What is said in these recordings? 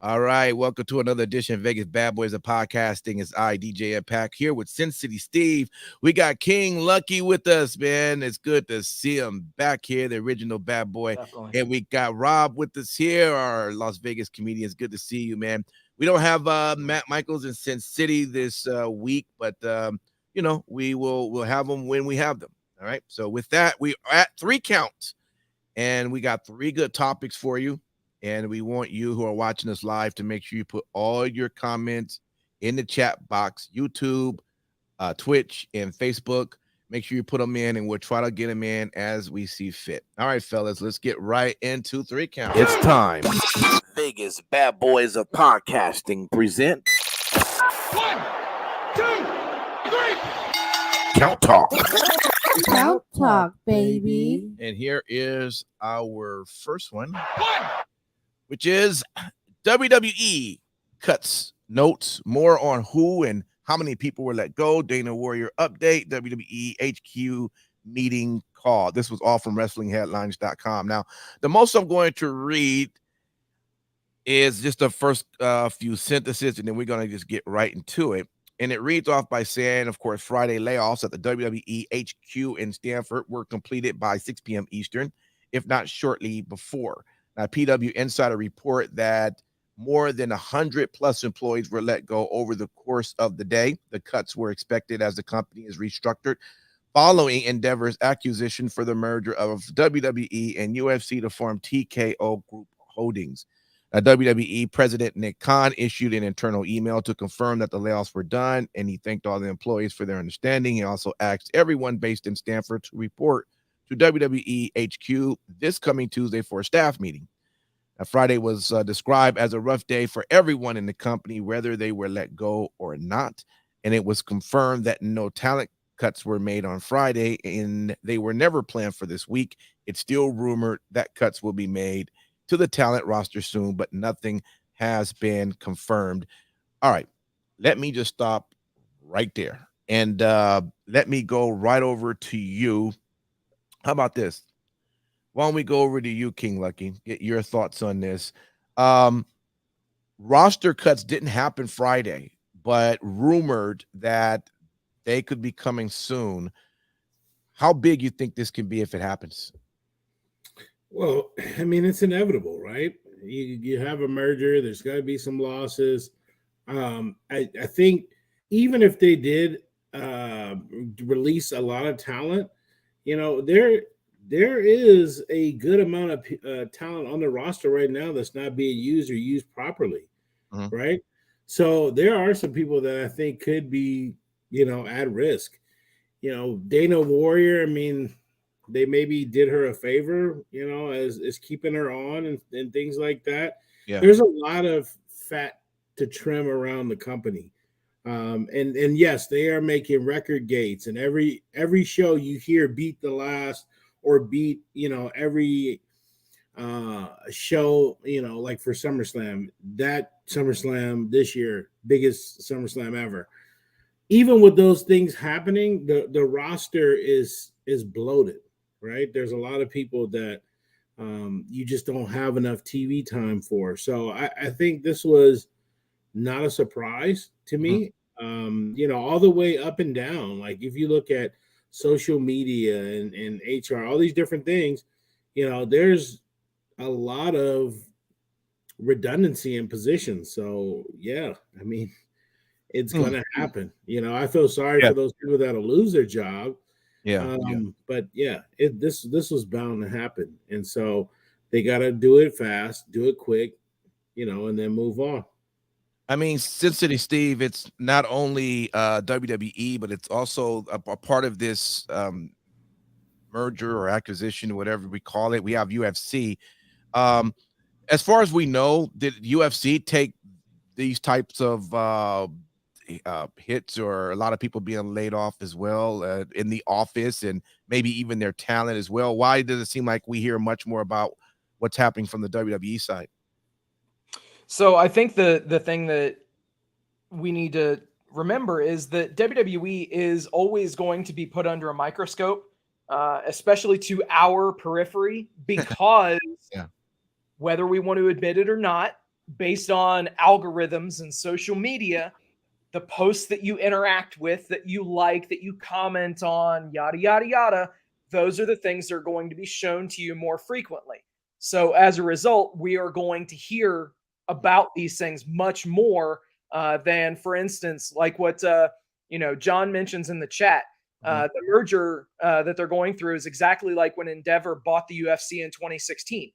All right, welcome to another edition of Vegas Bad Boys of Podcasting. It's I, DJ Impact, here with Sin City Steve. We got King Lucky with us, man. It's good to see him back here, the original bad boy. Definitely. And we got Rob with us here, our Las Vegas comedian. It's good to see you, man. We don't have Matt Michaels in Sin City this week, but we'll have them when we have them. All right. So with that, we are at 3 counts, and we got 3 good topics for you. And we want you who are watching us live to make sure you put all your comments in the chat box, YouTube, Twitch, and Facebook. Make sure you put them in, and we'll try to get them in as we see fit. All right, fellas, let's get right into 3 count. It's time. Vegas Bad Boys of Podcasting present 1, 2, 3. Count Talk. Count Talk, baby. And here is our first one, 1. which is WWE cuts notes more on who and how many people were let go. Dana Warrior update, WWE HQ meeting call. This was all from WrestlingHeadlines.com. Now, the most I'm going to read is just the first few sentences, and then we're going to just get right into it. And it reads off by saying, of course, Friday layoffs at the WWE HQ in Stamford were completed by 6 p.m. Eastern, if not shortly before. Now, PW Insider report that more than 100 plus employees were let go over the course of the day. The cuts were expected as the company is restructured following Endeavor's acquisition for the merger of WWE and UFC to form TKO Group Holdings. WWE President Nick Khan issued an internal email to confirm that the layoffs were done, and he thanked all the employees for their understanding. He also asked everyone based in Stamford to report to WWE HQ this coming Tuesday for a staff meeting. Now, Friday was described as a rough day for everyone in the company, whether they were let go or not. And it was confirmed that no talent cuts were made on Friday, and they were never planned for this week. It's still rumored that cuts will be made to the talent roster soon, but nothing has been confirmed. All right, let me just stop right there. And let me go right over to you. How about this? Why don't we go over to you, King Lucky? Get your thoughts on this. Roster cuts didn't happen Friday, but rumored that they could be coming soon. How big you think this can be if it happens? Well, I mean, it's inevitable, right? You have a merger. There's got to be some losses. I think even if they did release a lot of talent, you know, there is a good amount of talent on the roster right now that's not being used or used properly, right? So there are some people that I think could be, you know, at risk. You know, Dana Warrior, I mean, they maybe did her a favor, you know, as keeping her on and things like that. Yeah. There's a lot of fat to trim around the company. And yes, they are making record gates, and every show you hear beat the last or beat, you know, every show, you know, like for SummerSlam, that SummerSlam this year, biggest SummerSlam ever. Even with those things happening, the roster is bloated, right? There's a lot of people that you just don't have enough TV time for. So I think this was not a surprise to me. You know, all the way up and down. Like if you look at social media and HR, all these different things, you know, there's a lot of redundancy in positions. So yeah, I mean, it's going to happen. You know, I feel sorry for those people that'll lose their job. But yeah, this was bound to happen. And so they got to do it fast, do it quick, you know, and then move on. I mean, Sin City Steve, it's not only WWE, but it's also a part of this merger or acquisition, whatever we call it. We have UFC. As far as we know, did UFC take these types of hits, or a lot of people being laid off as well in the office, and maybe even their talent as well? Why does it seem like we hear much more about what's happening from the WWE side? So I think the thing that we need to remember is that WWE is always going to be put under a microscope, especially to our periphery, because whether we want to admit it or not, based on algorithms and social media, the posts that you interact with, that you like, that you comment on, yada, yada, yada, those are the things that are going to be shown to you more frequently. So as a result, we are going to hear about these things much more than, for instance, like what John mentions in the chat. The merger that they're going through is exactly like when Endeavor bought the UFC in 2016.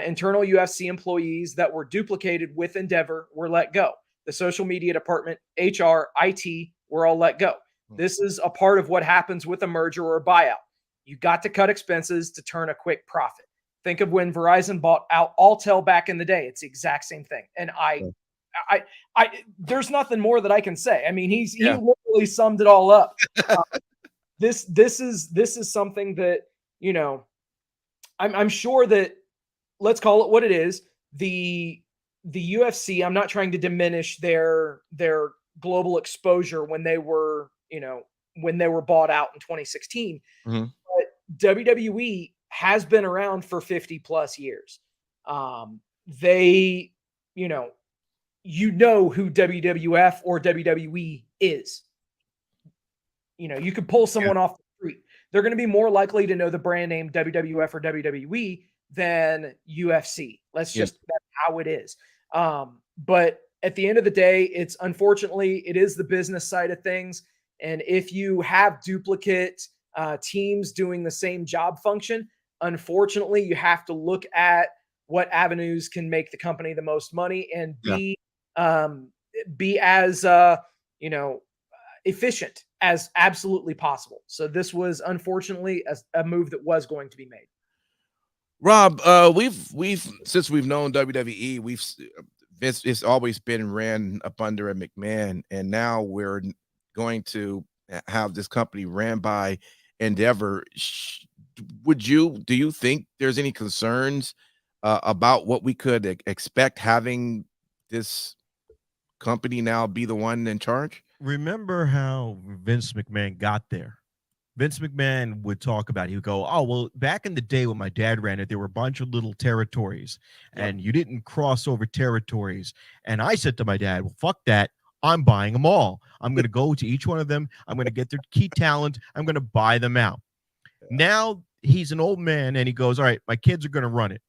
Internal UFC employees that were duplicated with Endeavor were let go. The social media department, HR, IT were all let go. This is a part of what happens with a merger or a buyout. You got to cut expenses to turn a quick profit. Think of when Verizon bought out Alltel back in the day. It's the exact same thing. And I there's nothing more that I can say. I mean, he literally summed it all up. This is something that, I'm sure that, let's call it what it is. The UFC, I'm not trying to diminish their global exposure when they were bought out in 2016. But WWE has been around for 50 plus years. They, who WWF or WWE is. You could pull someone off the street. They're going to be more likely to know the brand name WWF or WWE than UFC. That's that's how it is. But at the end of the day, it is the business side of things. And if you have duplicate teams doing the same job function, unfortunately, you have to look at what avenues can make the company the most money and be as efficient as absolutely possible. So this was unfortunately a move that was going to be made. Rob, we've since we've known WWE, it's always been ran up under a McMahon, and now we're going to have this company ran by Endeavor. Do you think there's any concerns about what we could expect having this company now be the one in charge? Remember how Vince McMahon got there? Vince McMahon would talk about, he would go, oh, well, back in the day when my dad ran it, there were a bunch of little territories and you didn't cross over territories. And I said to my dad, well, fuck that. I'm buying them all. I'm going to go to each one of them. I'm going to get their key talent. I'm going to buy them out. Now he's an old man and he goes, all right, my kids are going to run it.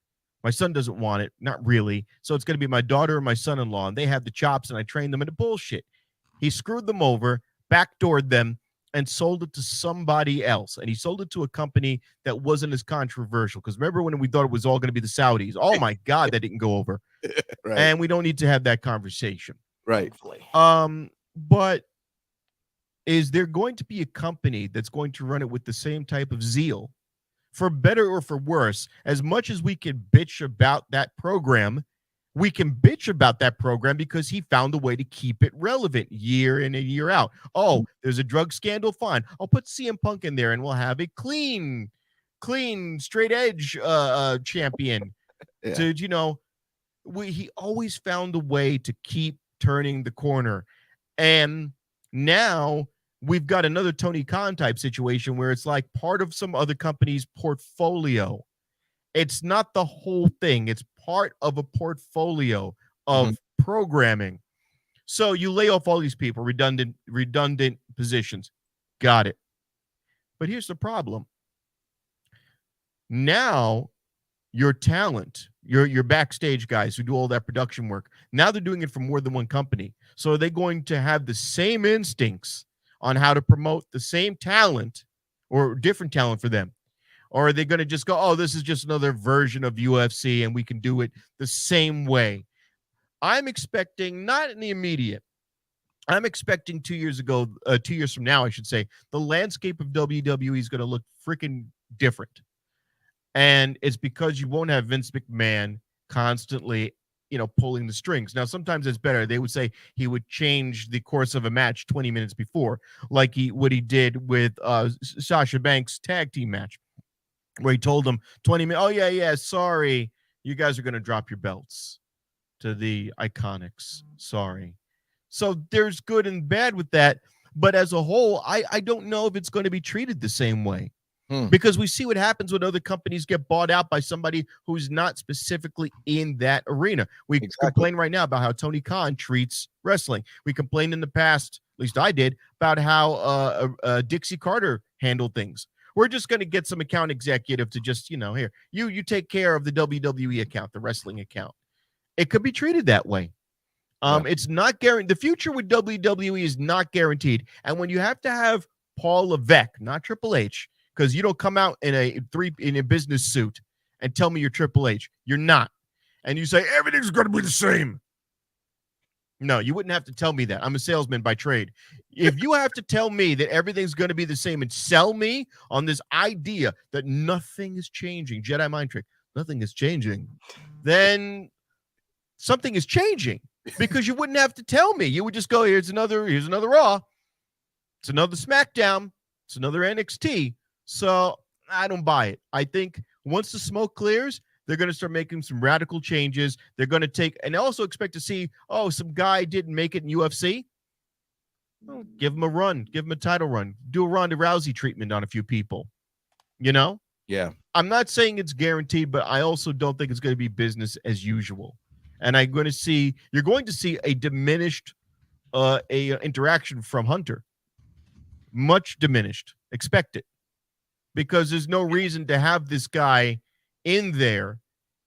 My son doesn't want it. Not really. So it's going to be my daughter and my son-in-law, and they have the chops and I train them into bullshit. He screwed them over, backdoored them, and sold it to somebody else. And he sold it to a company that wasn't as controversial. Because remember when we thought it was all going to be the Saudis? Oh, my God, that didn't go over. Right. And we don't need to have that conversation. Right. But is there going to be a company that's going to run it with the same type of zeal, for better or for worse? As much as we can bitch about that program, we can bitch about that program because he found a way to keep it relevant year in and year out. Oh, there's a drug scandal? Fine. I'll put CM Punk in there and we'll have a clean, straight edge champion. He always found a way to keep turning the corner. And now we've got another Tony Khan type situation where it's like part of some other company's portfolio. It's not the whole thing. It's part of a portfolio of programming. So you lay off all these people, redundant positions. Got it. But here's the problem. Now your talent, your backstage guys who do all that production work, now they're doing it for more than one company. So are they going to have the same instincts on how to promote the same talent or different talent for them? Or are they going to just go, oh, this is just another version of UFC and we can do it the same way? I'm expecting, not in the immediate, I'm expecting 2 years from now, I should say, the landscape of WWE is going to look freaking different. And it's because you won't have Vince McMahon constantly, pulling the strings. Now, sometimes it's better. They would say he would change the course of a match 20 minutes before, like what he did with Sasha Banks' tag team match, where he told them 20 minutes, oh, yeah, sorry, you guys are going to drop your belts to the Iconics. Sorry. So there's good and bad with that. But as a whole, I don't know if it's going to be treated the same way. Because we see what happens when other companies get bought out by somebody who's not specifically in that arena. We complain right now about how Tony Khan treats wrestling. We complained in the past, at least I did, about how Dixie Carter handled things. We're just going to get some account executive to just, here, you take care of the WWE account, the wrestling account. It could be treated that way. It's not guaranteed. The future with WWE is not guaranteed. And when you have to have Paul Levesque, not Triple H, because you don't come out in a business suit and tell me you're Triple H. You're not. And you say everything's going to be the same. No, you wouldn't have to tell me that. I'm a salesman by trade. If you have to tell me that everything's going to be the same and sell me on this idea that nothing is changing, Jedi mind trick, nothing is changing, then something is changing, because you wouldn't have to tell me. You would just go, here's another Raw. It's another SmackDown. It's another NXT. So I don't buy it. I think once the smoke clears, they're going to start making some radical changes. They're going to take, and also expect to see, some guy didn't make it in UFC. Well, give him a run. Give him a title run. Do a Ronda Rousey treatment on a few people. Yeah. I'm not saying it's guaranteed, but I also don't think it's going to be business as usual. And you're going to see a diminished interaction from Hunter. Much diminished. Expect it. Because there's no reason to have this guy in there.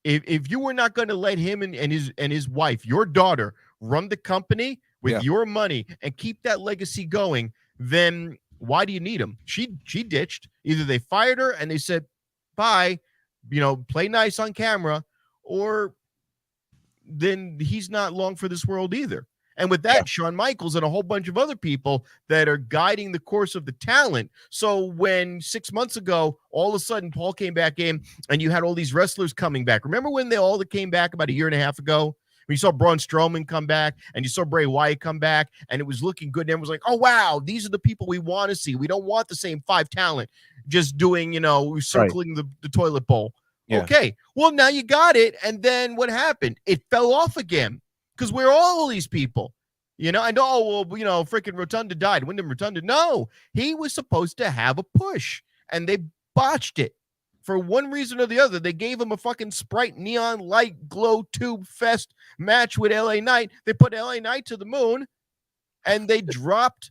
If you were not going to let him and his wife, your daughter, run the company with your money and keep that legacy going, then why do you need him? She ditched. Either they fired her and they said, bye, play nice on camera, or then he's not long for this world either. And with that, Shawn Michaels and a whole bunch of other people that are guiding the course of the talent. So when 6 months ago, all of a sudden Paul came back in and you had all these wrestlers coming back. Remember when they all came back about a year and a half ago? When you saw Braun Strowman come back and you saw Bray Wyatt come back and it was looking good. And everyone was like, oh, wow, these are the people we want to see. We don't want the same 5 talent just doing, circling the toilet bowl. Yeah. Okay, well, now you got it. And then what happened? It fell off again. Because we're all these people, freaking Rotunda died. Wyndham Rotunda, no, he was supposed to have a push, and they botched it for one reason or the other. They gave him a fucking Sprite neon light glow tube fest match with LA Knight. They put LA Knight to the moon, and they dropped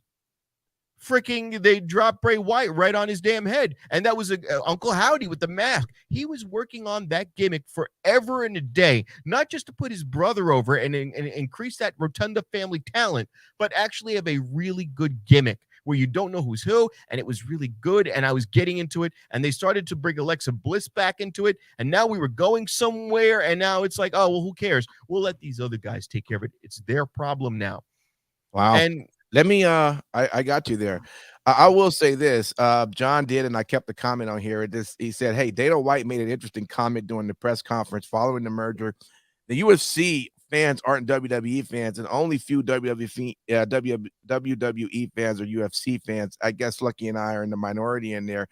Bray Wyatt right on his damn head. And that was Uncle Howdy with the mask. He was working on that gimmick forever and a day, not just to put his brother over and increase that Rotunda family talent, but actually have a really good gimmick where you don't know who's who. And it was really good. And I was getting into it. And they started to bring Alexa Bliss back into it. And now we were going somewhere. And now it's like, oh, well, who cares? We'll let these other guys take care of it. It's their problem now. Wow. And let me, I got you there. I will say this, John did, and I kept the comment on here. He said, hey, Dana White made an interesting comment during the press conference following the merger. The UFC fans aren't WWE fans, and only few WWE fans are UFC fans. I guess Lucky and I are in the minority in there.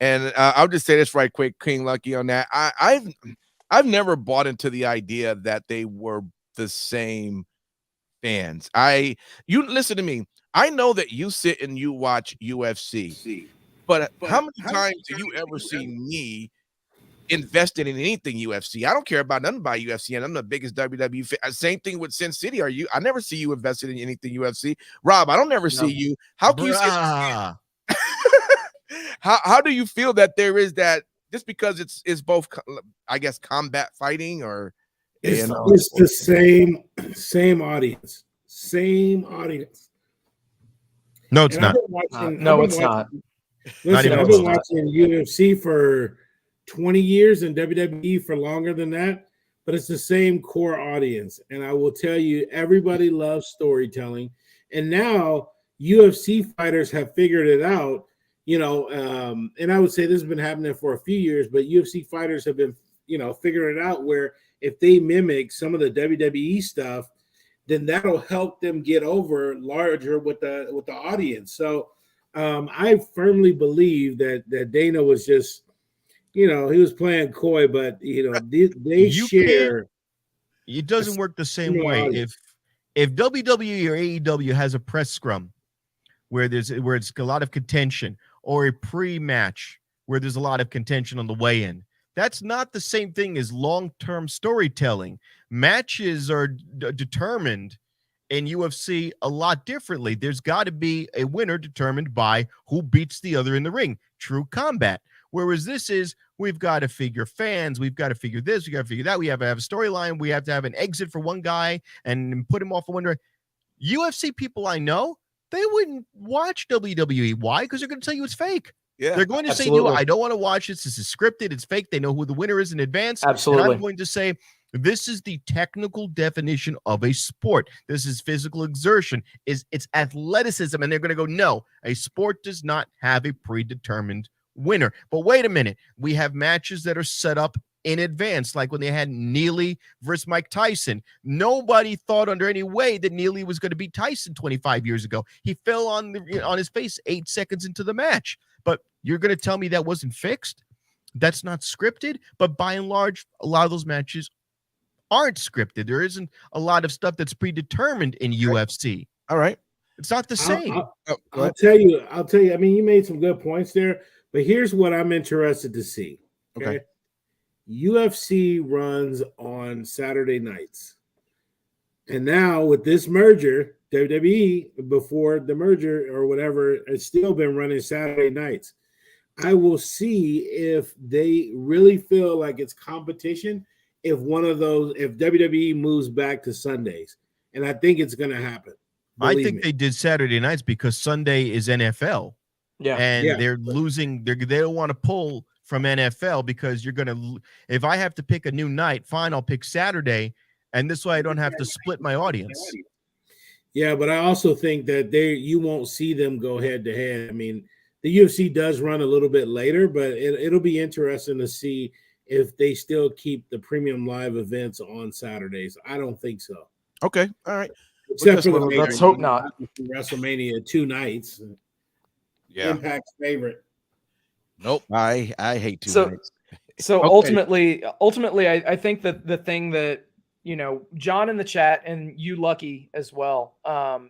And I'll just say this right quick, King Lucky, on that. I've never bought into the idea that they were the same fans. You listen to me. I know that you sit and you watch UFC, but how many times do you ever see me invested in anything UFC? I don't care about nothing about UFC, and I'm the biggest WWE fan. Same thing with Sin City. I never see you invested in anything UFC. Rob, I don't never see you. How can you say how do you feel that there is that just because it's both, I guess, combat fighting or it's the same audience. Same audience. No, it's not. It's not. Listen, I've been watching UFC for 20 years and WWE for longer than that, but it's the same core audience. And I will tell you, everybody loves storytelling. And now UFC fighters have figured it out, and I would say this has been happening for a few years, but UFC fighters have been, figuring it out where if they mimic some of the WWE stuff, then that'll help them get over larger with the audience. So I firmly believe that Dana was just, he was playing coy, but they share. It doesn't work the same way. If WWE or AEW has a press scrum where it's a lot of contention or a pre-match where there's a lot of contention on the way in. That's not the same thing as long-term storytelling. Matches are determined in UFC a lot differently. There's got to be a winner determined by who beats the other in the ring. True combat. Whereas this is, we've got to figure fans, we've got to figure this, we got to figure that. We have to have a storyline. We have to have an exit for one guy and put him off a winner. UFC people I know, they wouldn't watch WWE. Why? Because they're going to tell you it's fake. Yeah, they're going to say, no, I don't want to watch this. This is scripted. It's fake. They know who the winner is in advance. Absolutely. And I'm going to say, this is the technical definition of a sport. This is physical exertion. It's athleticism. And they're going to go, no, a sport does not have a predetermined winner. But wait a minute. We have matches that are set up in advance, like when they had Neely versus Mike Tyson. Nobody thought under any way that Neely was going to beat Tyson 25 years ago. He fell on his face 8 seconds into the match. But you're going to tell me that wasn't fixed? That's not scripted? But by and large, a lot of those matches aren't scripted. There isn't a lot of stuff that's predetermined in UFC. All right. It's not the same. I'll tell you. I mean, you made some good points there, but here's what I'm interested to see. Okay. UFC runs on Saturday nights. And now with this merger, WWE, before the merger or whatever, has still been running Saturday nights. I will see if they really feel like it's competition if WWE moves back to Sundays. And I think it's going to happen. I think they did Saturday nights because Sunday is NFL. Yeah. And they're losing. They don't want to pull from NFL because you're going to, if I have to pick a new night, fine, I'll pick Saturday. And this way I don't have to split my audience. Yeah, but I also think that you won't see them go head to head. I mean, the UFC does run a little bit later, but it'll be interesting to see if they still keep the premium live events on Saturdays. I don't think so. Okay. All right. Except for let's hope not. WrestleMania 2 nights. Yeah. Impact's favorite. Nope. I hate 2 nights. So Okay. ultimately, I think that the thing that, John in the chat and you, Lucky, as well,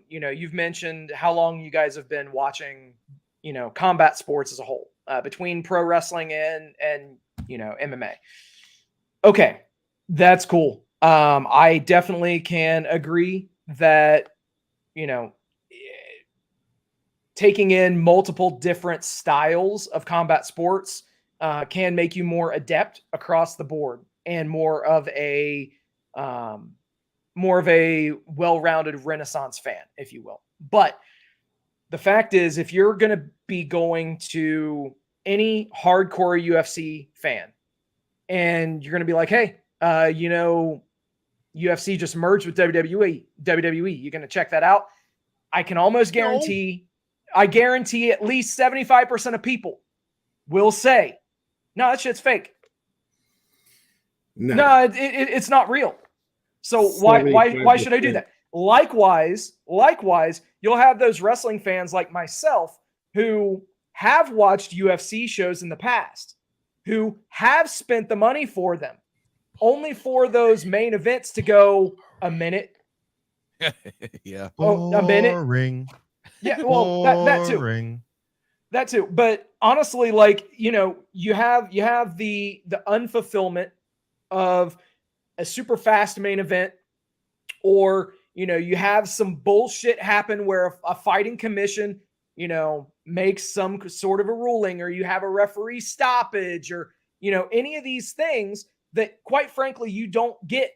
you've mentioned how long you guys have been watching, combat sports as a whole, between pro wrestling and MMA. Okay, that's cool. I definitely can agree that, taking in multiple different styles of combat sports can make you more adept across the board and more of a well-rounded Renaissance fan, if you will. But the fact is, if you're going to be going to any hardcore UFC fan and you're going to be like, hey, UFC just merged with WWE, you're going to check that out. I can almost guarantee, I guarantee at least 75% of people will say, no, that shit's fake. No, it's not real. So why should I do that? Likewise, you'll have those wrestling fans like myself who have watched UFC shows in the past, who have spent the money for them, only for those main events to go a minute. Yeah. Oh, a minute. Yeah, well, that too. That too. But honestly, you have the unfulfillment of a super fast main event, or you have some bullshit happen where a fighting commission makes some sort of a ruling, or you have a referee stoppage, or any of these things that, quite frankly, you don't get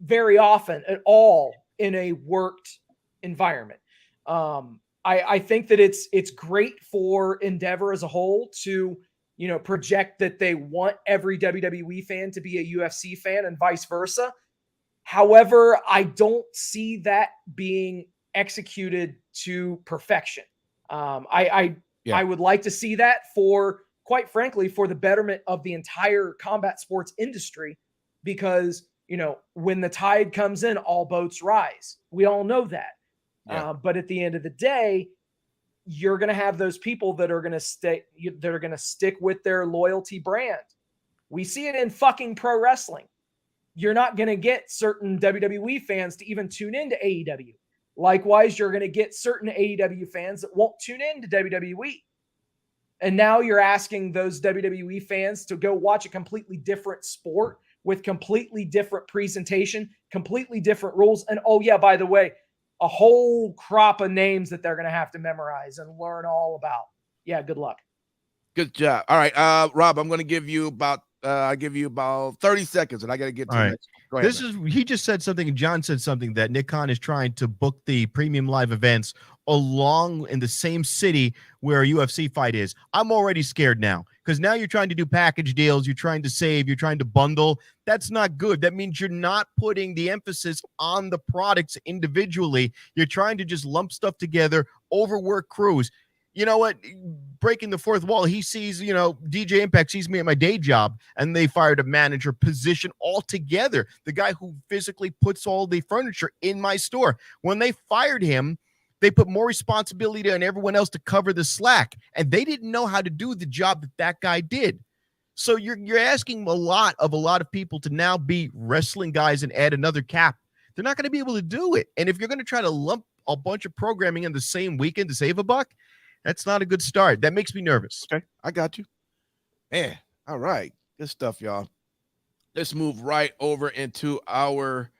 very often at all in a worked environment. I think that it's great for Endeavor as a whole to project that they want every WWE fan to be a UFC fan and vice versa. However, I don't see that being executed to perfection. I would like to see that for, quite frankly, for the betterment of the entire combat sports industry, because, when the tide comes in, all boats rise. We all know that. Yeah. But at the end of the day, you're going to have those people that are going to stick with their loyalty brand. We see it in fucking pro wrestling. You're not going to get certain WWE fans to even tune into AEW. Likewise, you're going to get certain AEW fans that won't tune in to WWE. And now you're asking those WWE fans to go watch a completely different sport with completely different presentation, completely different rules. And oh yeah, by the way, a whole crop of names that they're going to have to memorize and learn all about. Yeah, good luck. Good job. All right, Rob, I'm going to give you about 30 seconds, and I got to get to All the right. next one. Go ahead, This man. is he just said something, and John said something that Nick Khan is trying to book the premium live events along in the same city where a UFC fight is. I'm already scared now because now you're trying to do package deals, you're trying to save, you're trying to bundle. That's not good. That means you're not putting the emphasis on the products individually. You're trying to just lump stuff together, overwork crews. You know what? Breaking the fourth wall, he sees, DJ Impact sees me at my day job, and they fired a manager position altogether. The guy who physically puts all the furniture in my store. When they fired him, they put more responsibility on everyone else to cover the slack, and they didn't know how to do the job that guy did. So you're asking a lot of people to now be wrestling guys and add another cap. They're not going to be able to do it. And if you're going to try to lump a bunch of programming in the same weekend to save a buck, that's not a good start. That makes me nervous. Okay, I got you. Man, all right. Good stuff, y'all. Let's move right over into our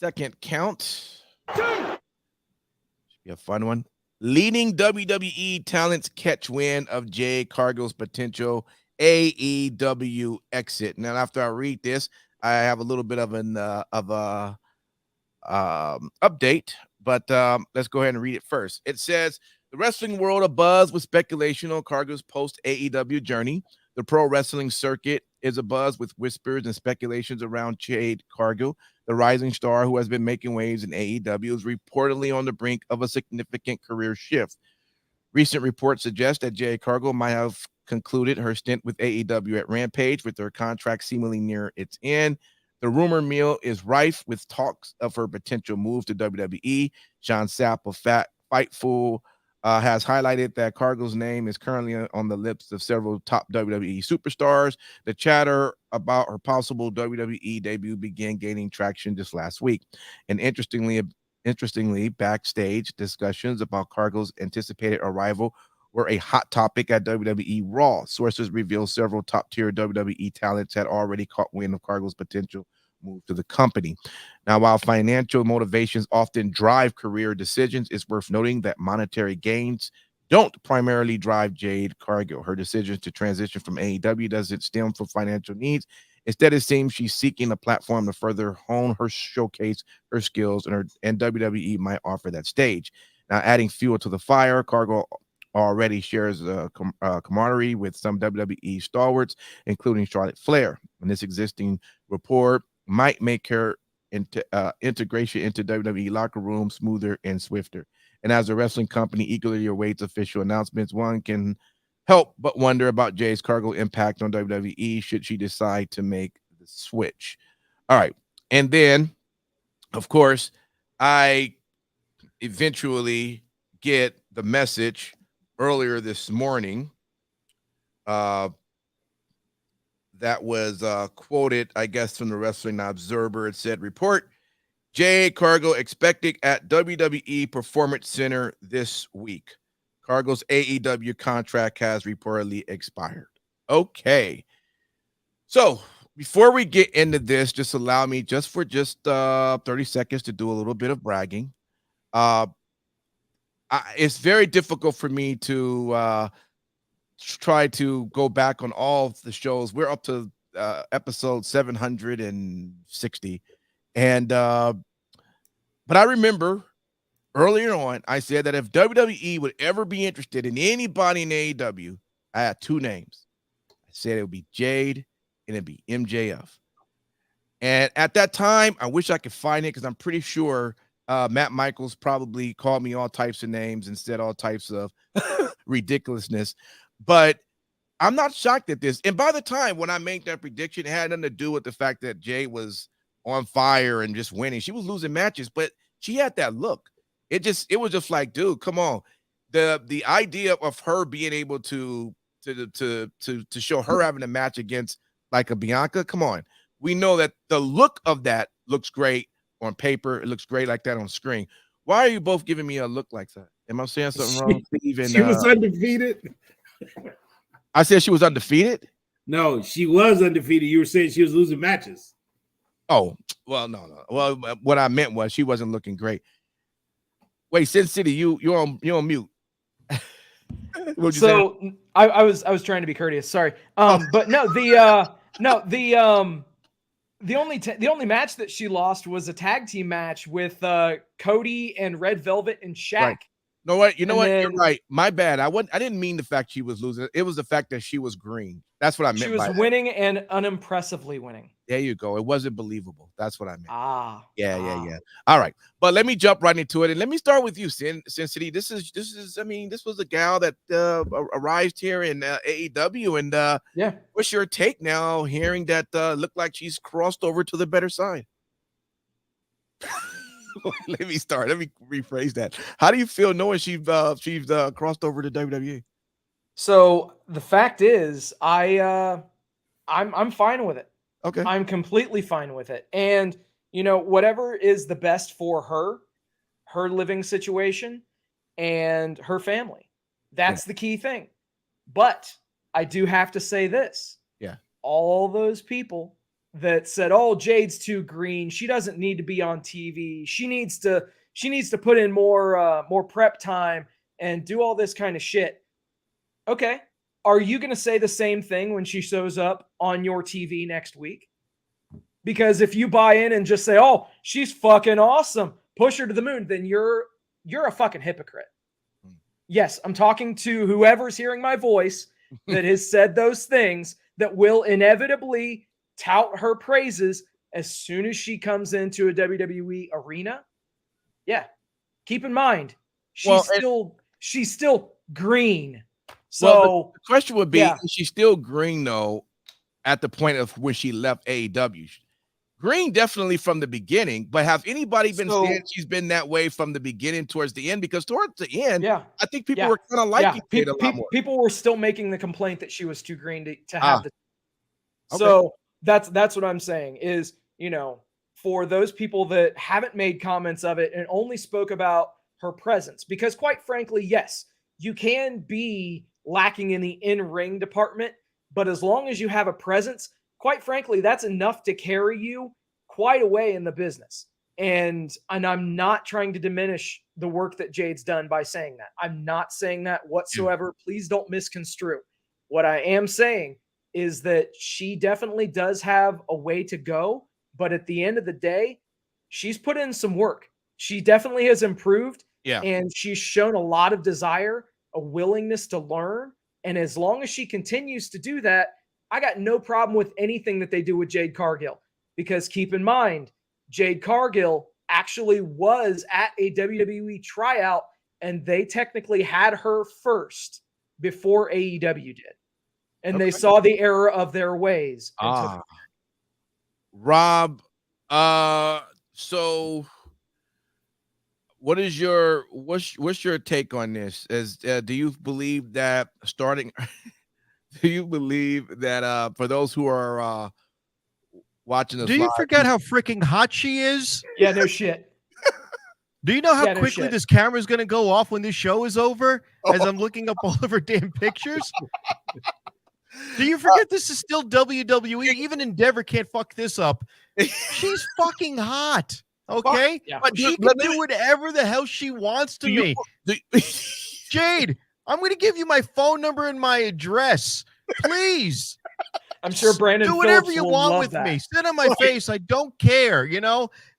second count. Should be a fun one. Leading WWE talents catch wind of Jade Cargill's potential AEW exit. Now, after I read this, I have a little bit of an update, but let's go ahead and read it first. It says, the wrestling world abuzz with speculation on Cargill's post-AEW journey. The pro wrestling circuit is abuzz with whispers and speculations around Jade Cargill, the rising star who has been making waves in AEW, is reportedly on the brink of a significant career shift. Recent reports suggest that Jade Cargill might have concluded her stint with AEW at Rampage, with her contract seemingly near its end. The rumor mill is rife with talks of her potential move to WWE. Sean Sapp of Fightful has highlighted that Cargill's name is currently on the lips of several top WWE superstars. The chatter about her possible WWE debut began gaining traction just last week. And interestingly, backstage discussions about Cargill's anticipated arrival were a hot topic at WWE Raw. Sources reveal several top-tier WWE talents had already caught wind of Cargill's potential move to the company. Now, while financial motivations often drive career decisions, it's worth noting that monetary gains don't primarily drive Jade Cargill. Her decision to transition from AEW doesn't stem from financial needs. Instead, it seems she's seeking a platform to further hone her, showcase her skills, and WWE might offer that stage. Now, adding fuel to the fire, Cargill already shares a camaraderie with some WWE stalwarts, including Charlotte Flair. And this existing rapport might make her integration into WWE locker room smoother and swifter. And as a wrestling company eagerly awaits official announcements, one can help but wonder about Jade Cargill's impact on WWE should she decide to make the switch. All right. And then, of course, I eventually get the message earlier this morning that was quoted, I guess, from the Wrestling Observer. It said, report, Jade Cargill expected at WWE Performance Center this week. Cargill's AEW contract has reportedly expired. Okay. So before we get into this, just allow me just 30 seconds to do a little bit of bragging. It's very difficult for me to try to go back on all of the shows. We're up to episode 760. And but I remember earlier on, I said that if WWE would ever be interested in anybody in AEW, I had two names. I said it would be Jade and it'd be MJF. And at that time, I wish I could find it because I'm pretty sure Matt Michaels probably called me all types of names and said all types of ridiculousness. But I'm not shocked at this. And by the time when I made that prediction, it had nothing to do with the fact that Jay was on fire and just winning. She was losing matches, but she had that look. It was just like, dude, come on. The idea of her being able to show her having a match against like a Bianca, come on. We know that the look of that looks great on paper. It looks great like that on screen. Why are you both giving me a look like that? Am I saying something wrong, Steve? She was undefeated. I said she was undefeated. No, she was undefeated. You were saying she was losing matches. Oh, well, no. Well, what I meant was she wasn't looking great. Wait, Sin City, you're on mute. What'd you say? So I was trying to be courteous. Sorry. But no, the only match that she lost was a tag team match with Cody and Red Velvet and Shaq. Right. You know what? And You're then- right. My bad. I didn't mean the fact she was losing. It was the fact that she was green. That's what I meant. She was by that. winning and unimpressively winning. There you go. It wasn't believable. That's what I meant. Yeah. All right, but let me jump right into it, and let me start with you, Sin City. This is. I mean, this was a gal that arrived here in AEW, and Yeah. what's your take now? Hearing that looked like she's crossed over to the better side. Let me start. Let me rephrase that. How do you feel knowing she's crossed over to WWE? So the fact is, I'm fine with it. Okay. I'm completely fine with it. And whatever is the best for her living situation, and her family. That's the key thing. But I do have to say this. Yeah. All those people that said, "Oh, Jade's too green. She doesn't need to be on TV. She needs to put in more prep time and do all this kind of shit." Okay. Are you going to say the same thing when she shows up on your TV next week? Because if you buy in and just say, "Oh, she's fucking awesome, push her to the moon," then you're a fucking hypocrite. Yes, I'm talking to whoever's hearing my voice that has said those things that will inevitably tout her praises as soon as she comes into a WWE arena. Yeah. Keep in mind, she's still green. So Well, the question would be, yeah. is she still green though at the point of when she left AEW? Green definitely from the beginning, but have anybody been saying she's been that way from the beginning towards the end? Because towards the end, Yeah. I think people were kind of liking it a lot more. People were still making the complaint that she was too green to have the. Okay. So that's what I'm saying is, for those people that haven't made comments of it and only spoke about her presence, because quite frankly, yes, you can be lacking in the in-ring department, but as long as you have a presence, quite frankly, that's enough to carry you quite a way in the business. And I'm not trying to diminish the work that Jade's done by saying that. I'm not saying that whatsoever. Please don't misconstrue. What I am saying is that she definitely does have a way to go, but at the end of the day, she's put in some work. She definitely has improved. Yeah. And she's shown a lot of desire, a willingness to learn. And as long as she continues to do that, I got no problem with anything that they do with Jade Cargill. Because keep in mind, Jade Cargill actually was at a WWE tryout, and they technically had her first before AEW did. And they saw the error of their ways. Rob, so what is what's your take on this? Do you believe that do you believe that for those who are watching this, do you forget how freaking hot she is? Yeah, no shit. Do you know how no quickly shit. this camera is going to go off when this show is over? As I'm looking up all of her damn pictures. Do you forget this is still WWE? Even Endeavor can't fuck this up. She's fucking hot. Okay? Yeah. But she can do whatever the hell she wants to me. Jade, I'm going to give you my phone number and my address. Please. I'm sure Brandon do whatever Phillips you will want love with that. me. Sit on my face. I don't care.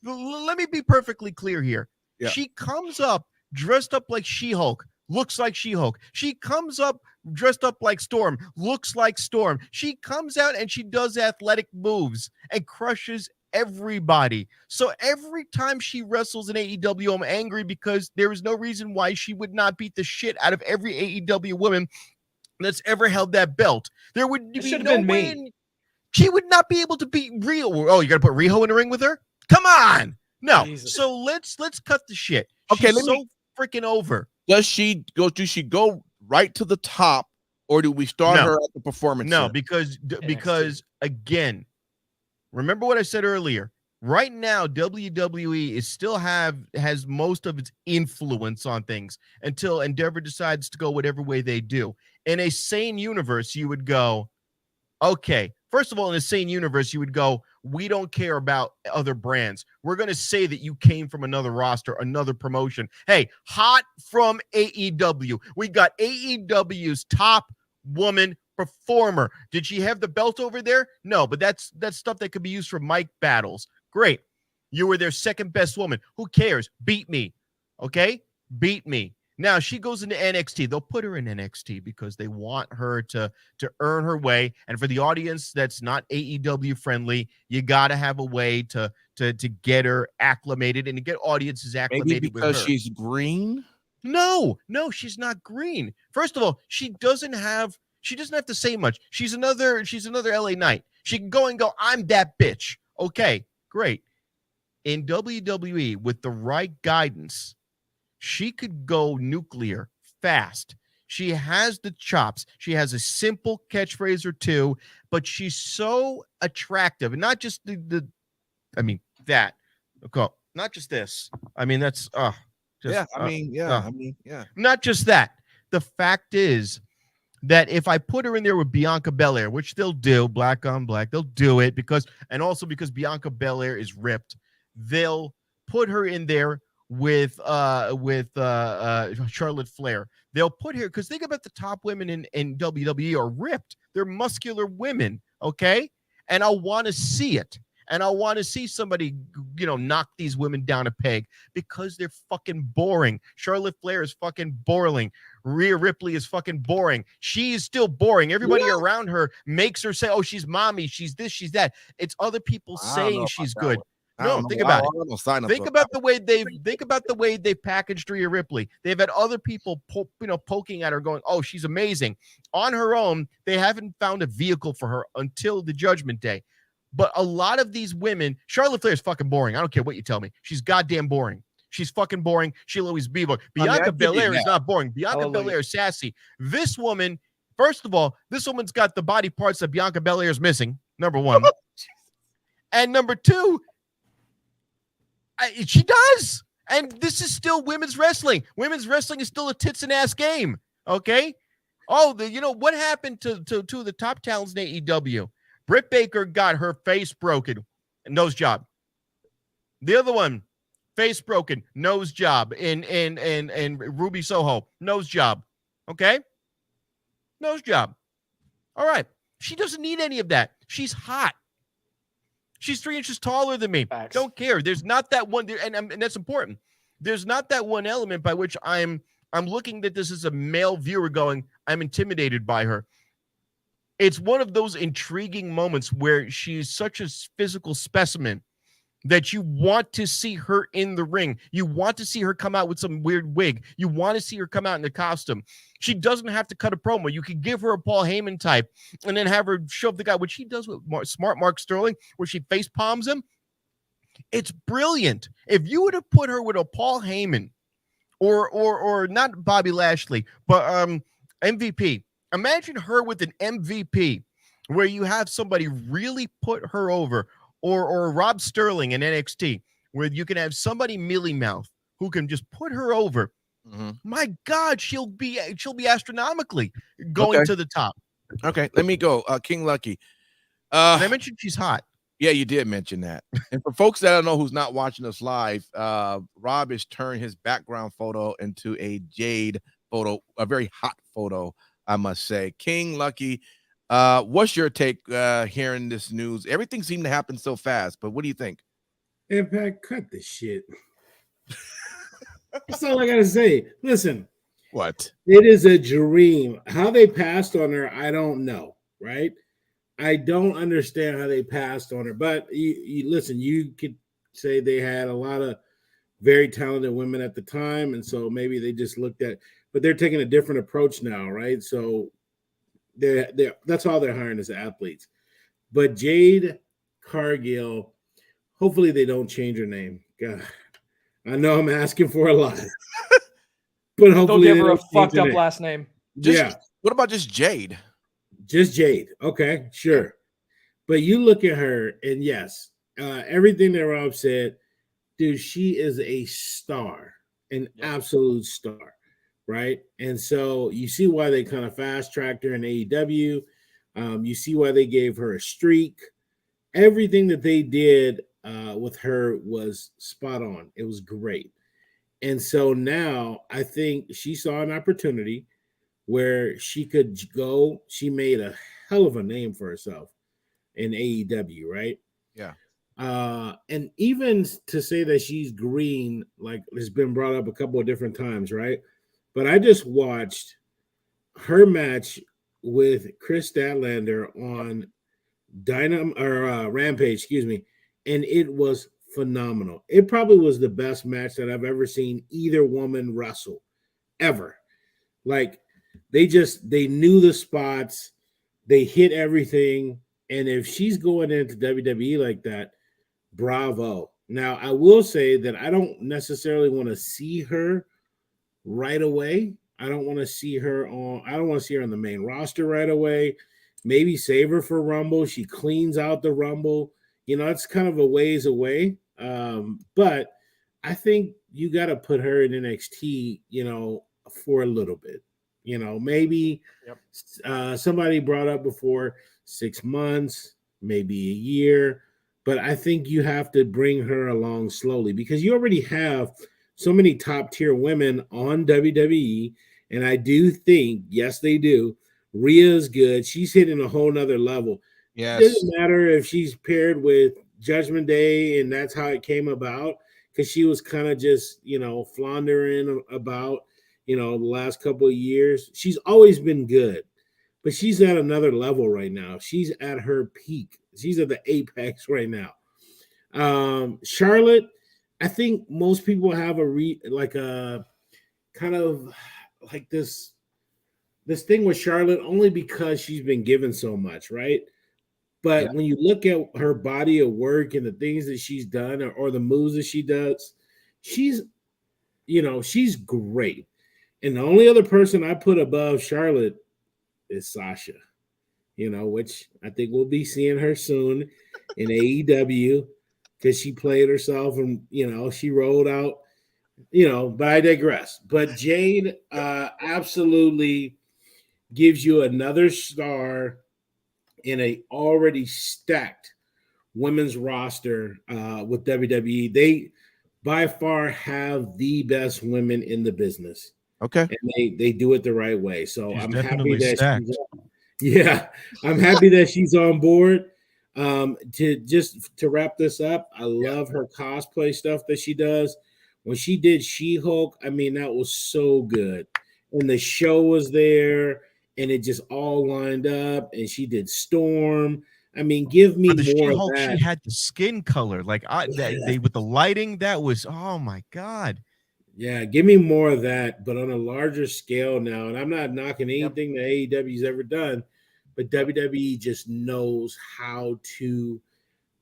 Let me be perfectly clear here. Yeah. She comes up dressed up like She-Hulk, looks like She-Hulk. She comes up dressed up like Storm, looks like Storm. She comes out and she does athletic moves and crushes everybody. So every time she wrestles in AEW, I'm angry because there is no reason why she would not beat the shit out of every AEW woman that's ever held that belt. There would be no way she would not be able to beat Rio. Oh, you got to put Riho in the ring with her? Come on. No. Jesus. So let's cut the shit. Okay, She's so freaking over. Does she go right to the top, or do we start her at the performance? No, center? because again, remember what I said earlier. Right now, WWE is still has most of its influence on things until Endeavor decides to go whatever way they do. In a sane universe, you would go, okay. First of all, in a sane universe, you would go, we don't care about other brands. We're going to say that you came from another roster, another promotion. Hey, hot from AEW. We got AEW's top woman performer. Did she have the belt over there? No, but that's stuff that could be used for mic battles. Great. You were their second best woman. Who cares? Beat me. Okay? Beat me. Now she goes into NXT. They'll put her in NXT because they want her to earn her way. And for the audience that's not AEW friendly, you got to have a way to get her acclimated and to get audiences acclimated. Maybe because with her. she's green. No, she's not green. First of all, she doesn't have to say much. She's another LA Knight. She can go and go, I'm that bitch. Okay, great. In WWE, with the right guidance, she could go nuclear fast. She has the chops. She has a simple catchphrase or two, but she's so attractive. And not just that. Okay, not just this. I mean, that's not just that. The fact is that if I put her in there with Bianca Belair, which they'll do, black on black, they'll do it because Bianca Belair is ripped, they'll put her in there with Charlotte Flair. They'll put her, because think about the top women in WWE are ripped. They're muscular women, okay? And I want to see it. And I want to see somebody, knock these women down a peg because they're fucking boring. Charlotte Flair is fucking boring. Rhea Ripley is fucking boring. She is still boring. Everybody around her makes her say, oh, she's mommy, she's this, she's that. It's other people saying she's good. No, think about it. Think about the way they packaged Rhea Ripley. They've had other people poking at her going, oh, she's amazing. On her own, they haven't found a vehicle for her until the Judgment Day. But a lot of these women, Charlotte Flair is fucking boring. I don't care what you tell me. She's goddamn boring. She's fucking boring. She'll always be boring. Bianca Belair is not boring. Bianca Belair is sassy. This woman, first of all, this woman's got the body parts that Bianca Belair is missing, number one. And number two, she does. And this is still women's wrestling. Women's wrestling is still a tits and ass game. Okay? Oh, what happened to the top talents in AEW? Britt Baker got her face broken, nose job. The other one, face broken, nose job. In Ruby Soho, nose job. Okay? Nose job. All right. She doesn't need any of that. She's hot. She's 3 inches taller than me. Facts. Don't care. There's not that one, and that's important. There's not that one element by which I'm looking at this as a male viewer going, I'm intimidated by her. It's one of those intriguing moments where she's such a physical specimen that you want to see her in the ring. You want to see her come out with some weird wig. You want to see her come out in a costume. She doesn't have to cut a promo. You could give her a Paul Heyman type and then have her shove the guy, which she does with smart Mark Sterling, where she face palms him. It's brilliant. If you would have put her with a Paul Heyman or not Bobby Lashley, but MVP, imagine her with an MVP where you have somebody really put her over, or Rob Sterling in NXT, where you can have somebody mealy mouth who can just put her over. Mm-hmm. My God, she'll be astronomically going to the top. Okay, let me go. King Lucky. I mentioned she's hot. Yeah, you did mention that. And for folks that I don't know who's not watching us live, Rob has turned his background photo into a Jade photo, a very hot photo, I must say. King Lucky, what's your take hearing this news? Everything seemed to happen so fast, but what do you think? Impact, cut the shit. That's all I gotta say. Listen, what? It is a dream. How they passed on her, I don't know, right? I don't understand how they passed on her, but you listen, you could say they had a lot of very talented women at the time, and so maybe they just looked at, but they're taking a different approach now, right? So they're that's all they're hiring is athletes. But Jade Cargill, hopefully they don't change her name. God, I know I'm asking for a lot, but hopefully they'll give her a fucked up last name. What about just Jade? Just Jade. Okay, sure. But you look at her, and yes, everything that Rob said, dude, she is a star, an absolute star, right? And so you see why they kind of fast tracked her in AEW. You see why they gave her a streak. Everything that they did with her was spot on. It was great. And so now I think she saw an opportunity where she could go. She made a hell of a name for herself in AEW, right? Yeah. And even to say that she's green, like has been brought up a couple of different times, right? But I just watched her match with Chris Statlander on Rampage, excuse me, and it was phenomenal. It probably was the best match that I've ever seen either woman wrestle ever. Like they knew the spots, they hit everything, and if she's going into WWE like that, bravo. Now I will say that I don't necessarily want to see her right away. I don't want to see her on the main roster right away. Maybe save her for Rumble. She cleans out the Rumble. You know, it's kind of a ways away. But I think you got to put her in NXT, you know, for a little bit. You know, maybe somebody brought up before 6 months, maybe a year. But I think you have to bring her along slowly because you already have so many top tier women on WWE. And I do think, yes, they do. Rhea's good. She's hitting a whole nother level. Yes. It doesn't matter if she's paired with Judgment Day and that's how it came about because she was kind of just, you know, floundering about, you know, the last couple of years. She's always been good, but she's at another level right now. She's at her peak. She's at the apex right now. Charlotte, I think most people have a kind of like this thing with Charlotte only because she's been given so much, right? But when you look at her body of work and the things that she's done or the moves that she does, she's great. And the only other person I put above Charlotte is Sasha, you know, which I think we'll be seeing her soon in AEW because she played herself and, you know, she rolled out, you know, but I digress. But Jade absolutely gives you another star in a already stacked women's roster with WWE. They by far have the best women in the business. Okay. And they do it the right way. So She's I'm definitely happy that stacked. I'm happy that she's on board. To wrap this up, I love her cosplay stuff that she does. When she did She-Hulk, I mean, that was so good. And the show was there, and it just all lined up. And she did Storm. I mean, give me For the more of She-Hulk, that. she had the skin color. Like they with the lighting, that was, oh my God. Yeah, give me more of that, but on a larger scale now. And I'm not knocking anything that AEW's ever done, but WWE just knows how to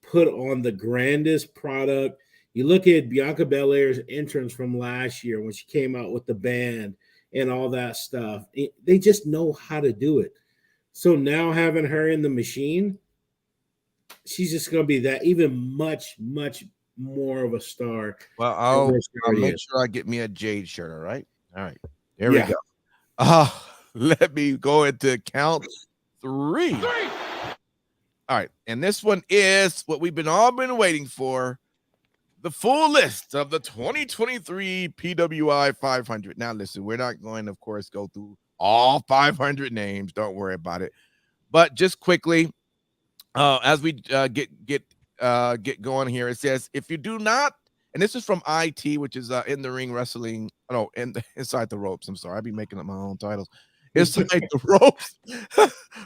put on the grandest product. You look at Bianca Belair's entrance from last year when she came out with the band and all that stuff. They just know how to do it. So now having her in the machine, she's just going to be that even much, much more of a star. Well, I'll make sure I get me a Jade shirt. All right. There we go. Let me go into count 3. All right. And this one is what we've all been waiting for. The full list of the 2023 PWI 500. Now, listen, we're not going to, of course, go through all 500 names. Don't worry about it. But just quickly, as we get going here, it says, if you do not, and this is from IT, which is In the Ring Wrestling. No, Inside the Ropes. I'm sorry, I'd be making up my own titles. Inside the Ropes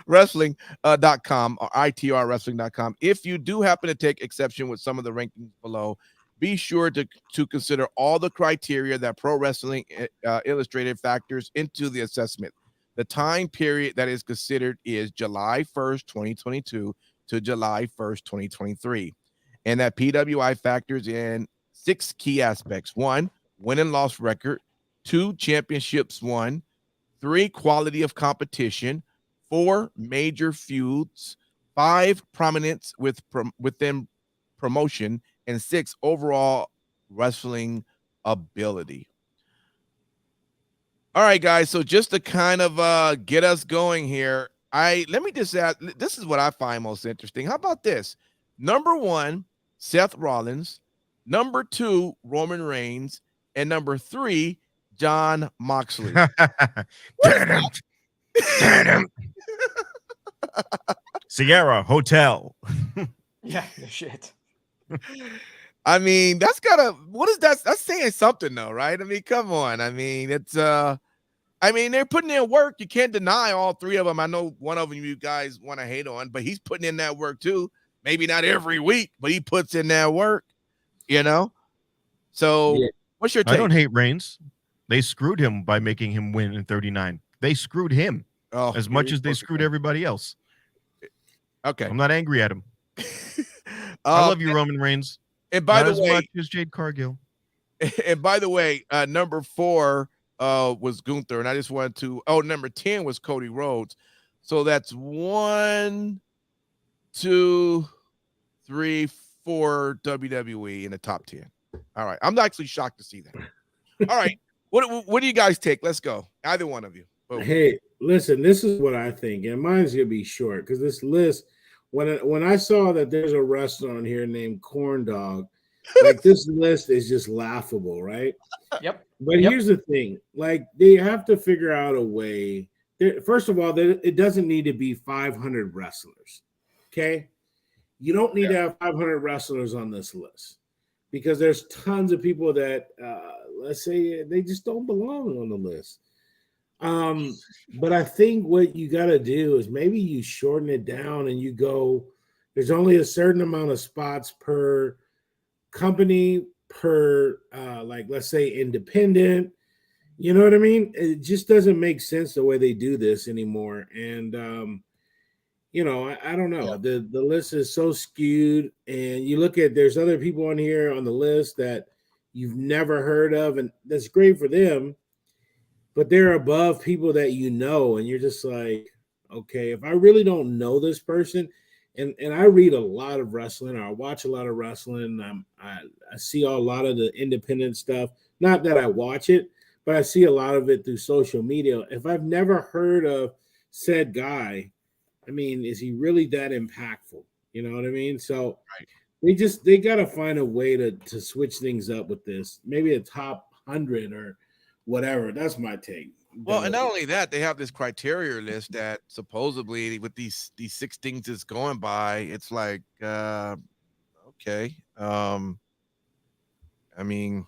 Wrestling.com or ITRWrestling.com. If you do happen to take exception with some of the rankings below, be sure to consider all the criteria that Pro Wrestling Illustrated factors into the assessment. The time period that is considered is July 1st, 2022 to July 1st, 2023. And that PWI factors in 6 key aspects. 1, win and loss record. 2, championships won. 3, quality of competition. 4, major feuds. 5, prominence within promotion, and 6 overall wrestling ability. All right, guys. So just to kind of get us going here, let me just ask. This is what I find most interesting. How about this? Number 1, Seth Rollins. Number 2, Roman Reigns, and number 3, John Moxley. Sierra Hotel. Yeah, no shit. I mean, that's gotta. What is that? That's saying something, though, right? I mean, come on. I mean, it's. I mean, they're putting in work. You can't deny all 3 of them. I know one of them you guys want to hate on, but he's putting in that work too. Maybe not every week, but he puts in that work. You know. So, Yeah. what's your take? I don't hate Reigns. They screwed him by making him win in 39. They screwed him as much as they screwed everybody else. Okay. I'm not angry at him. I love you, Roman Reigns. And by not the as way, much as Jade Cargill. And by the way, number 4 was Gunther, and I just wanted to. Oh, number 10 was Cody Rhodes. So that's 1, 2, 3, 4 WWE in the top 10. All right, I'm actually shocked to see that. All right, what do you guys take? Let's go. Either one of you. Boom. Hey, listen, this is what I think, and mine's gonna be short because this list. When I saw that there's a wrestler on here named Corn Dog, like this list is just laughable, right? Yep. But Yep. here's the thing: like they have to figure out a way. First of all, it doesn't need to be 500 wrestlers. Okay, you don't need to have 500 wrestlers on this list because there's tons of people that let's say they just don't belong on the list. But I think what you got to do is maybe you shorten it down and you go, there's only a certain amount of spots per company, per like let's say independent. You know what I mean? It just doesn't make sense the way they do this anymore. And you know, I don't know. The list is so skewed, and you look at there's other people on here on the list that you've never heard of, and that's great for them. But they're above people that you know, and you're just like, okay, if I really don't know this person, and I read a lot of wrestling, or I watch a lot of wrestling, I see a lot of the independent stuff. Not that I watch it, but I see a lot of it through social media. If I've never heard of said guy, I mean, is he really that impactful? You know what I mean? So they got to find a way to switch things up with this. Maybe a top 100 or whatever. That's my take. Well, and not only that, they have this criteria list that supposedly with these 6 things it's going by, it's like okay. I mean,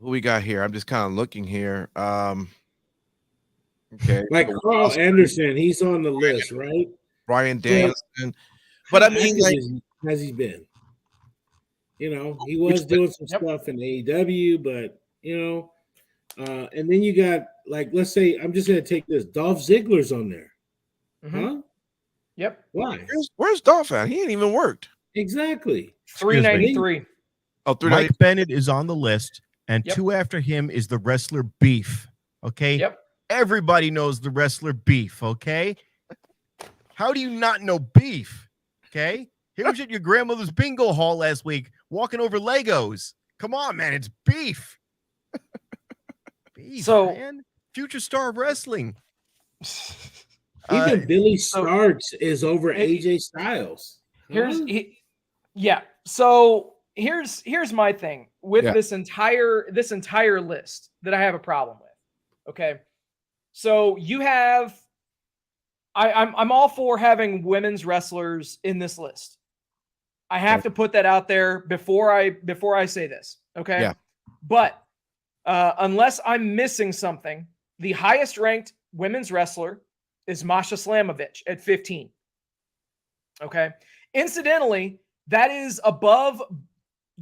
who we got here? I'm just kind of looking here. Okay. Like Carl Anderson, he's on the list, right? Brian Danielson. But I mean, like, has he been? You know, he was doing some stuff in AEW, but you know, and then you got like, let's say, I'm just gonna take this. Dolph Ziggler's on there, huh? Yep. Why? Where's Dolph at? He ain't even worked. Exactly. 393. Oh, 390. Mike Bennett is on the list, and Yep. 2 after him is the wrestler Beef. Okay. Yep. Everybody knows the wrestler Beef. Okay. How do you not know Beef? Okay. He was at your grandmother's bingo hall last week, walking over Legos. Come on, man. It's Beef. Beef, So- man. Future star of wrestling. Even Billy Starks is over AJ Styles. So here's my thing with Yeah. this entire list that I have a problem with. Okay. So you have I'm all for having women's wrestlers in this list. I have to put that out there before I say this. Okay. Yeah. But unless I'm missing something, the highest ranked women's wrestler is Masha Slamovich at 15. Okay. Incidentally, that is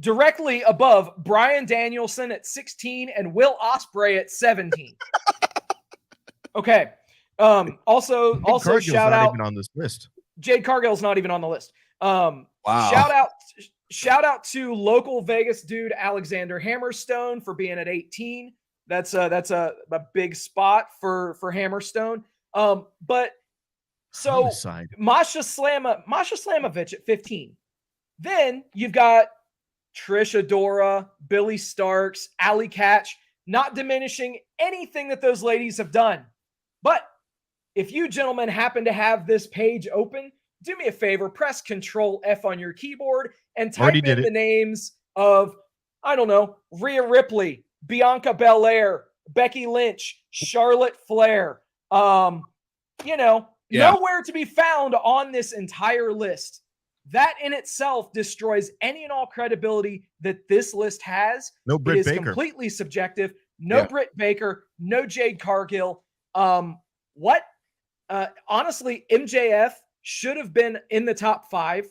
directly above Bryan Danielson at 16 and Will Ospreay at 17. Okay. Also Cargill's shout not out even on this list. Jade Cargill's not even on the list. Wow. Shout out to local Vegas dude Alexander Hammerstone for being at 18. That's a big spot for Hammerstone. But So Homicide. Masha Slamovich at 15. Then you've got Trish Adora, Billy Starks, Allie Catch, not diminishing anything that those ladies have done. But if you gentlemen happen to have this page open, do me a favor, press Control F on your keyboard and type in the names of, I don't know, Rhea Ripley, Bianca Belair, Becky Lynch, Charlotte Flair. Nowhere to be found on this entire list. That in itself destroys any and all credibility that this list has. No Britt Baker. Completely subjective. No Britt Baker. No Jade Cargill. Honestly, MJF should have been in the top 5.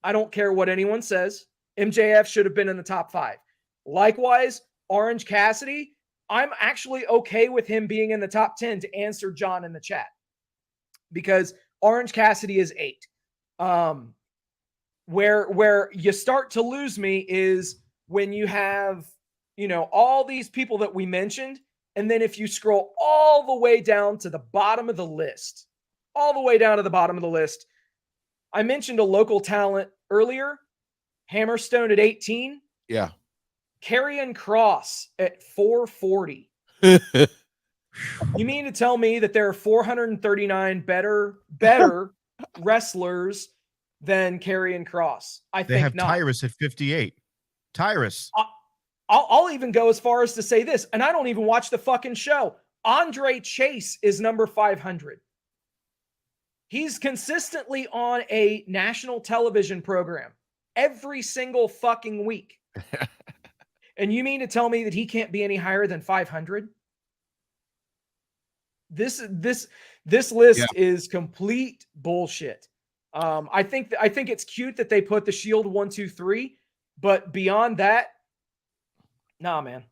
I don't care what anyone says. MJF should have been in the top 5. Likewise, Orange Cassidy, I'm actually okay with him being in the top 10 to answer John in the chat. Because Orange Cassidy is 8. Where you start to lose me is when you have, all these people that we mentioned, and then if you scroll all the way down to the bottom of the list, I mentioned a local talent earlier, Hammerstone at 18. Yeah. Karrion Kross at 440. You mean to tell me that there are 439 better wrestlers than Karrion Kross? They have not. Tyrus at 58. Tyrus. I'll even go as far as to say this, and I don't even watch the fucking show. Andre Chase is number 500. He's consistently on a national television program every single fucking week. And you mean to tell me that he can't be any higher than 500? This list is complete bullshit. I think it's cute that they put the Shield 1, 2, 3, but beyond that, nah, man,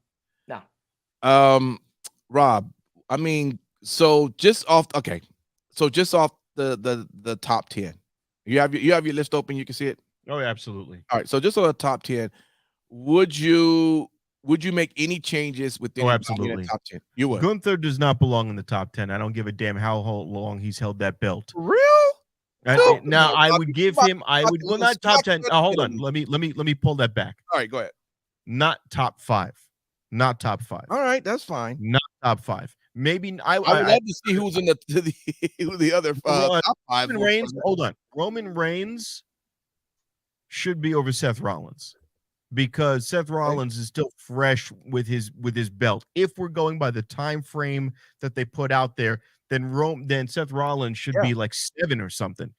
nah. Rob, I mean, so just off the top 10, you have your list open. You can see it. Oh, yeah, absolutely. All right, so just on the top 10, would you make any changes within absolutely the top 10? You would. Gunther does not belong in the top 10. I don't give a damn how long he's held that belt. Real? Now I would give him. Not top 10. Hold on. Let me pull that back. All right, go ahead. Not top 5. Not top 5. All right, that's fine. Not top 5. Maybe I would love to see who's in the other top 5. Roman Reigns. Hold on. Roman Reigns should be over Seth Rollins, because Seth Rollins is still fresh with his belt. If we're going by the time frame that they put out there, then Seth Rollins should be like 7 or something.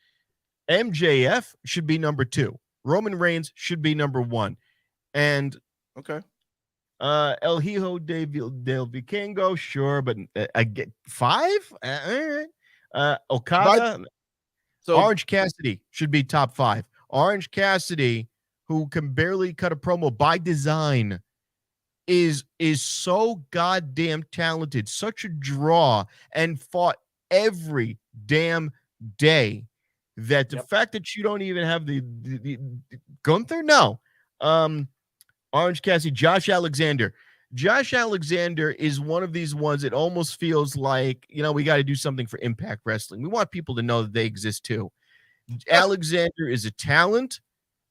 MJF should be number 2. Roman Reigns should be number 1. And El Hijo del Vikingo, sure, but I get 5. Okada. So Orange Cassidy should be top 5. Orange Cassidy, who can barely cut a promo by design, is so goddamn talented, such a draw, and fought every damn day, that the fact that you don't even have the Gunther, no. Orange Cassidy, Josh Alexander. Josh Alexander is one of these ones that almost feels like, we got to do something for Impact Wrestling. We want people to know that they exist too. Alexander is a talent,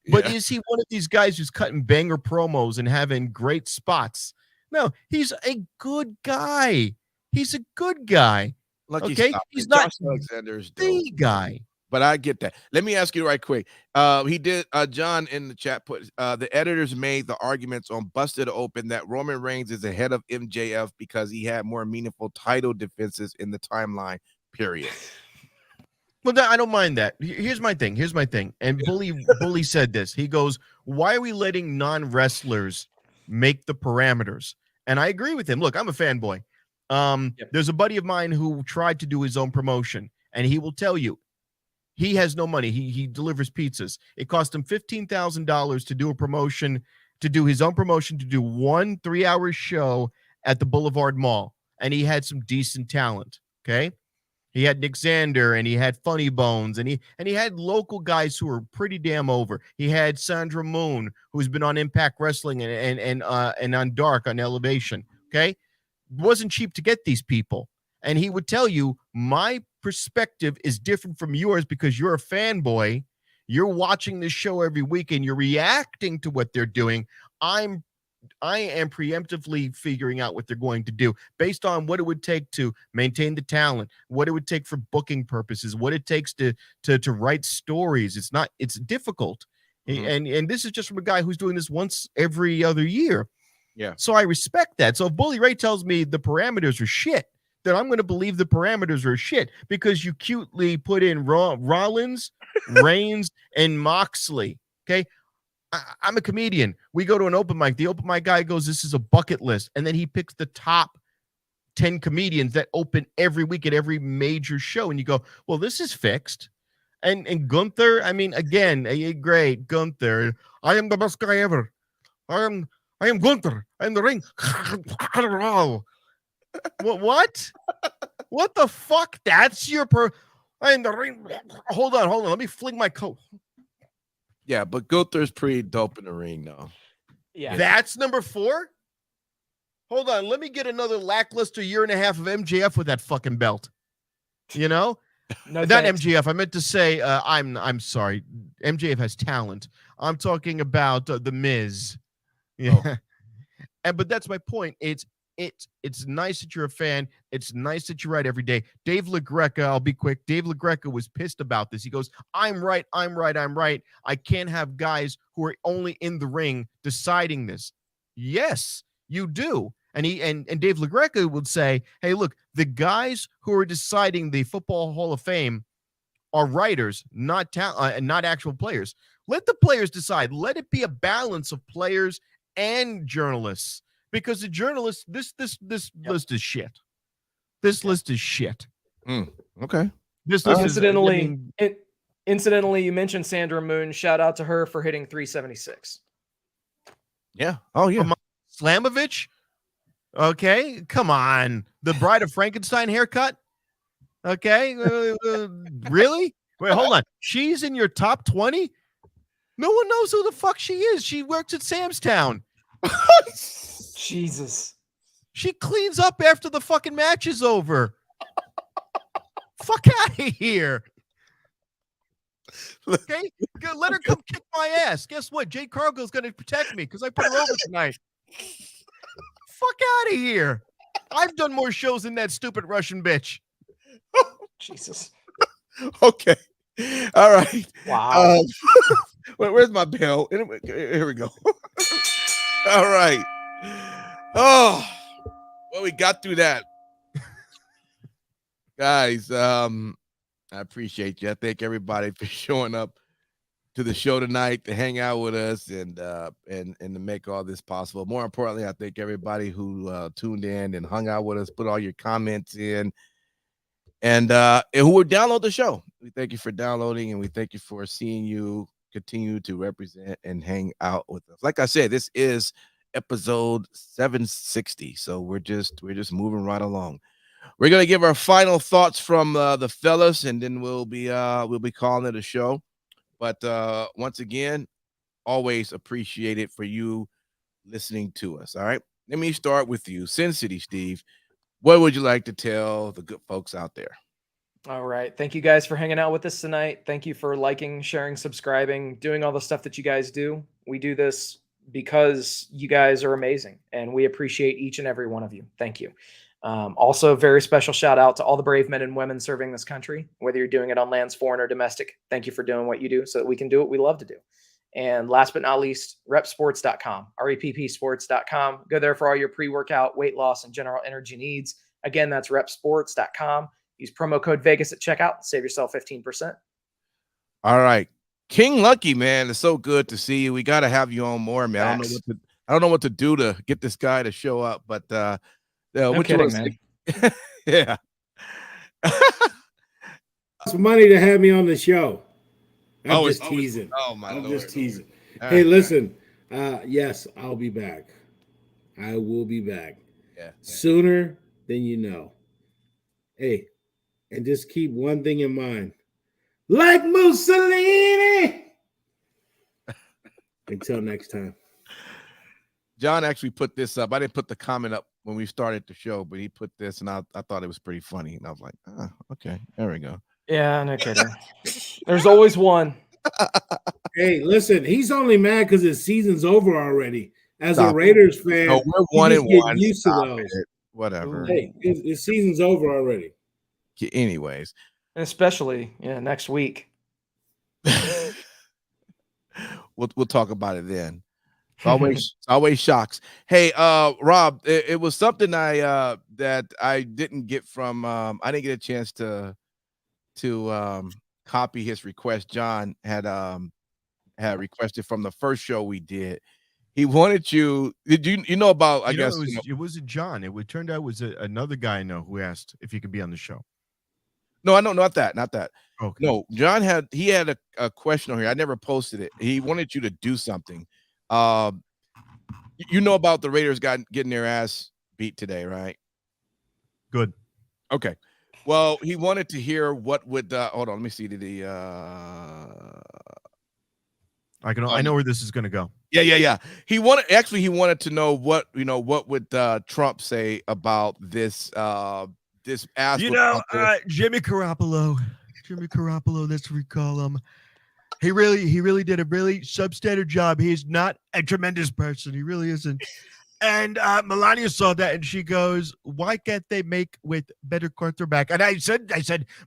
but is he one of these guys who's cutting banger promos and having great spots? No, he's a good guy. He's a good guy. He's not Alexander's the guy. But I get that. Let me ask you right quick. He did. John in the chat put the editors made the arguments on Busted Open that Roman Reigns is ahead of MJF because he had more meaningful title defenses in the timeline. Period. Well, I don't mind that. Here's my thing. And Bully said this. He goes, "Why are we letting non-wrestlers make the parameters?" And I agree with him. Look, I'm a fanboy. There's a buddy of mine who tried to do his own promotion, and he will tell you he has no money. He delivers pizzas. It cost him $15,000 to do a promotion, to do his own promotion, to do 1 3-hour show at the Boulevard Mall, and he had some decent talent. Okay. He had Nick Xander, and he had Funny Bones, and he had local guys who were pretty damn over. He had Sandra Moon, who's been on Impact Wrestling and on Dark on Elevation. Okay, it wasn't cheap to get these people, and he would tell you my perspective is different from yours because you're a fanboy. You're watching this show every week and you're reacting to what they're doing. I am preemptively figuring out what they're going to do based on what it would take to maintain the talent, what it would take for booking purposes, what it takes to write stories. It's difficult. And this is just from a guy who's doing this once every other year. Yeah. So I respect that. So if Bully Ray tells me the parameters are shit, then I'm going to believe the parameters are shit because you cutely put in Rollins, Reigns, and Moxley. Okay. I'm a comedian. We go to an open mic. The open mic guy goes, this is a bucket list. And then he picks the top 10 comedians that open every week at every major show. And you go, well, this is fixed. And Gunther, I mean, again, great. Gunther, I am the best guy ever. I am Gunther. I'm the ring. What? What the fuck? That's your I am the ring. Hold on. Let me fling my coat. Yeah, but Gunther's pretty dope in the ring, though. Yeah. That's number 4? Hold on. Let me get another lackluster year and a half of MJF with that fucking belt. You know? No, Not thanks. MJF. I meant to say, I'm sorry. MJF has talent. I'm talking about The Miz. Yeah. But that's my point. It's nice that you're a fan. It's nice that you write every day. Dave LaGreca, I'll be quick. Dave LaGreca was pissed about this. He goes, I'm right. I can't have guys who are only in the ring deciding this. Yes, you do. And Dave LaGreca would say, hey, look, the guys who are deciding the Football Hall of Fame are writers, not actual players. Let the players decide. Let it be a balance of players and journalists. Because the journalists, this list is shit. This list is shit. Okay. This list Incidentally, you mentioned Sandra Moon. Shout out to her for hitting 376. Yeah. Oh, yeah. Slamovich? Okay. Come on. The Bride of Frankenstein haircut? Okay. Really? Wait, hold on. She's in your top 20? No one knows who the fuck she is. She works at Sam's Town. Jesus. She cleans up after the fucking match is over. Fuck out of here. Okay? Let her come kick my ass. Guess what? Jade Cargill is going to protect me because I put her over tonight. Fuck out of here. I've done more shows than that stupid Russian bitch. Jesus. Okay. All right. Wow. Where's my bell? Here we go. All right. Oh, well, we got through that. Guys, I appreciate you. I thank everybody for showing up to the show tonight to hang out with us and to make all this possible. More importantly, I thank everybody who tuned in and hung out with us, put all your comments in, and who would download the show. We thank you for downloading, and we thank you for seeing you continue to represent and hang out with us. Like I said, this is episode 760, so we're just moving right along. We're gonna give our final thoughts from the fellas, and then we'll be calling it a show. But once again, always appreciate it for you listening to us. All right, let me start with you, Sin City Steve. What would you like to tell the good folks out there? All right. Thank you guys for hanging out with us tonight. Thank you for liking, sharing, subscribing, doing all the stuff that you guys do. We do this because you guys are amazing, and we appreciate each and every one of you. Thank you. Also, very special shout out to all the brave men and women serving this country, whether you're doing it on lands, foreign or domestic. Thank you for doing what you do so that we can do what we love to do. And last but not least, repsports.com, reppsports.com. Go there for all your pre-workout, weight loss, and general energy needs. Again, that's repsports.com. Use promo code Vegas at checkout. Save yourself 15%. All right. King Lucky, man, it's so good to see you. We got to have you on more, man. I don't know what to do to get this guy to show up, but No kidding, man. Yeah. It's money to have me on the show. I'm It's just teasing. I'm just teasing. All Hey, right. listen. Yes, I'll be back. I will be back Yeah. sooner than you know. Hey, and just keep one thing in mind. Like Mussolini. Until next time. John actually put this up. I didn't put the comment up when we started the show, but he put this, and I thought it was pretty funny. And I was like, okay, there we go. Yeah, no kidding. There's always one. Hey, listen, he's only mad because his season's over already. As Stop a Raiders fan, No, we're he 1 just and get 1. used to Stop those. it. Whatever. Hey, his season's over already. Anyways, And especially next week. we'll talk about it then. Always shocks. Hey, Rob, it was something that I didn't get from I didn't get a chance to copy his request. John had requested from the first show we did. He wanted you. Did you know about? I guess it wasn't John. It turned out it was another guy I know who asked if he could be on the show. No, I know, not that. Okay. No, John had a question on here. I never posted it. He wanted you to do something. You know about the Raiders getting their ass beat today, right? Good. Okay. Well, he wanted to hear what would hold on, let me see I know where this is going to go. Yeah. He wanted to know what would Trump say about this this ass. Jimmy Garoppolo, that's what we call him. He really did a really substandard job. He's not a tremendous person. He really isn't. And Melania saw that, and she goes, "Why can't they make with better quarterback?" And I said,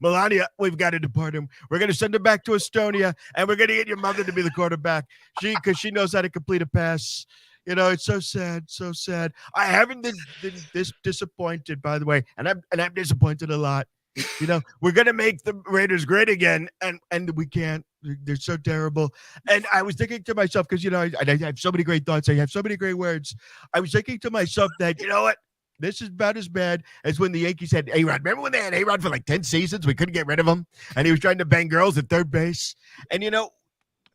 Melania, we've got to depart him. We're going to send him back to Estonia, and we're going to get your mother to be the quarterback. Because she knows how to complete a pass. You know, it's so sad, so sad. I haven't been this disappointed, by the way, and I'm disappointed a lot. You know, we're going to make the Raiders great again, and we can't. They're so terrible. And I was thinking to myself, because, I have so many great thoughts. I have so many great words. I was thinking to myself that, you know what? This is about as bad as when the Yankees had A-Rod. Remember when they had A-Rod for like 10 seasons? We couldn't get rid of him, and he was trying to bang girls at third base. And,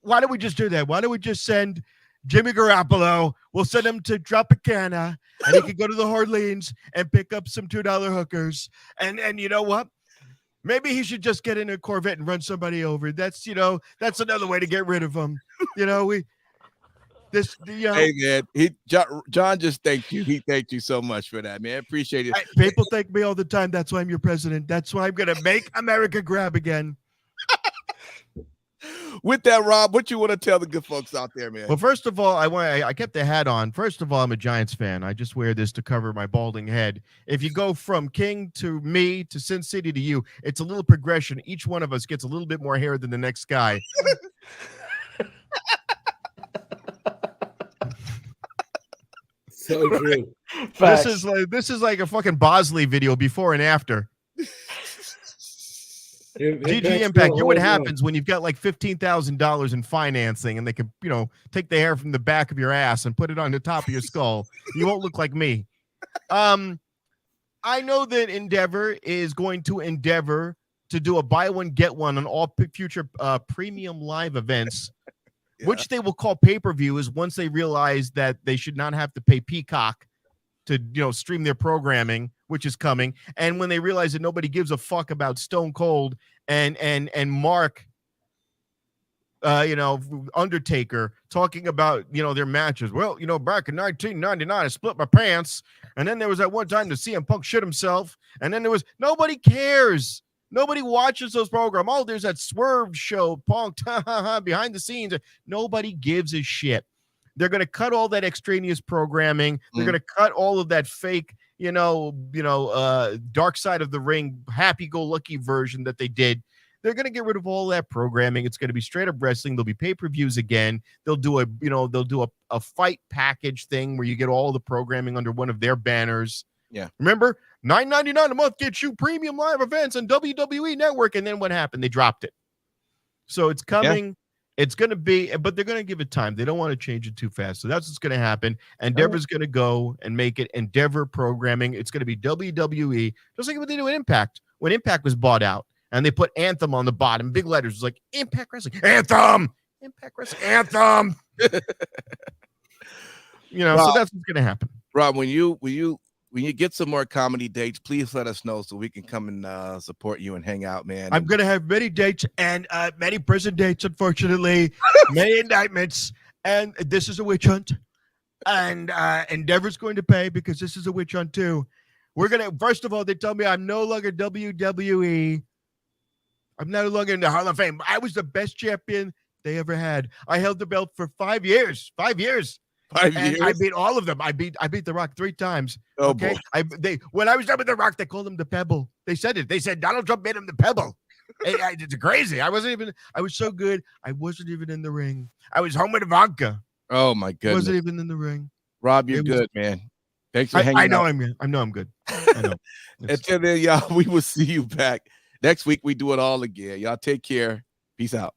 why don't we just do that? Why don't we just send Jimmy Garoppolo? We'll send him to Tropicana, and he can go to the Orleans and pick up some $2 hookers. And you know what? Maybe he should just get in a Corvette and run somebody over. That's another way to get rid of him. Hey man, John just thanked you. He thanked you so much for that, man. Appreciate it. People thank me all the time. That's why I'm your president. That's why I'm gonna make America grab again. With that, Rob, what you want to tell the good folks out there, man? Well, first of all, I kept the hat on. First of all, I'm a Giants fan. I just wear this to cover my balding head. If you go from King to me to Sin City to you, it's a little progression. Each one of us gets a little bit more hair than the next guy. So true. This is like a fucking Bosley video before and after. GG Impact. You know what happens when you've got like $15,000 in financing and they can, take the hair from the back of your ass and put it on the top of your skull. You won't look like me. I know that Endeavor is going to endeavor to do a buy one, get one on all future premium live events, which they will call pay-per-views once they realize that they should not have to pay Peacock to, stream their programming, which is coming. And when they realize that nobody gives a fuck about Stone Cold and Mark, Undertaker talking about, their matches. Well, back in 1999, I split my pants. And then there was that one time the CM Punk shit himself. And then nobody cares. Nobody watches those programs. Oh, there's that Swerve show, Punk, behind the scenes. Nobody gives a shit. They're going to cut all that extraneous programming. They're going to cut all of that fake, Dark Side of the Ring, happy-go-lucky version that they did. They're going to get rid of all that programming. It's going to be straight up wrestling. There'll be pay-per-views again. They'll do a fight package thing where you get all the programming under one of their banners. Yeah. Remember, $9.99 a month gets you premium live events on WWE Network. And then what happened? They dropped it. So it's coming. Yeah. It's going to be, but they're going to give it time. They don't want to change it too fast. So that's what's going to happen. Endeavor's going to go and make it Endeavor programming. It's going to be WWE, just like what they do in Impact. When Impact was bought out and they put Anthem on the bottom, big letters, it was like Impact Wrestling, Anthem, Impact Wrestling, Anthem. Rob, so that's what's going to happen. Rob, when you get some more comedy dates, please let us know so we can come and support you and hang out, man. I'm going to have many dates and many prison dates, unfortunately, many indictments. And this is a witch hunt. And Endeavor's going to pay because this is a witch hunt too. We're gonna first of all, they tell me I'm no longer WWE. I'm no longer in the Hall of Fame. I was the best champion they ever had. I held the belt for 5 years. 5 years. 5 And years. I beat all of them. I beat The Rock 3 times. Oh Okay. boy. When I was done with The Rock, they called him the Pebble. They said it. They said Donald Trump made him the Pebble. It's crazy. I was so good. I wasn't even in the ring. I was home with Ivanka. Oh my goodness. Wasn't even in the ring. Rob, you're It was- good, man. Thanks for hanging I know out. I know I'm good. I know. Until then, y'all, we will see you back next week. We do it all again. Y'all take care. Peace out.